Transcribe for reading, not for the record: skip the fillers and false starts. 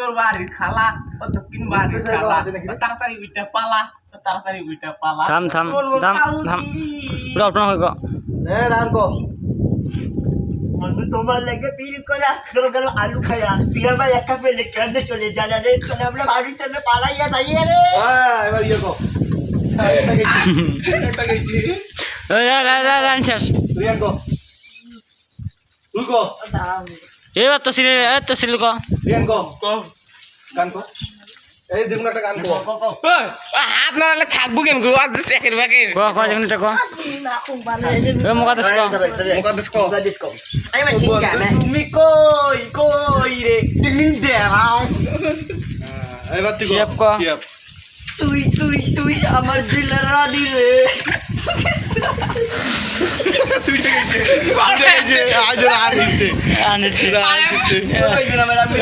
উত্তর বাড়ির খালা ও দক্ষিণ বাড়ির খালা তাড়াতাড়ি উইটা পালা তাড়াতাড়ি উইটা পালা থাম থাম থাম থাম পুরো আপনার হয়ে গো রান কো বন্ধু তোমার লাগে বিল করা গেল গেল আলু খায়া তুই আমার একা পেলে কেন চলে জানা রে চলে আমরা বাড়ির সামনে পালাইয়া যাই রে এবার ইয়ে কো একটা গেছি রান শেষ তুই আন কো তুই কো এবার তো সিরিয়াল কো তুই আন কো গান কো এই দেখুন একটা গান কো হাত নাড়ালে থাকবো কেন গো আজ চেকের বাকের কো কো যেন এটা কো না খুব ভালো এ মুকাদ্দাস কো মুকাদ্দাস কো আমি মা ঠিক আছে তুমি কই কই রে তুমি দেরাও এবার তুই শিয়াব কো তুই তুই তুই আমার দিলের রানী রে তুই গেছে আজ আর দিচ্ছে আনে আর দিচ্ছে কই দিলাম আমি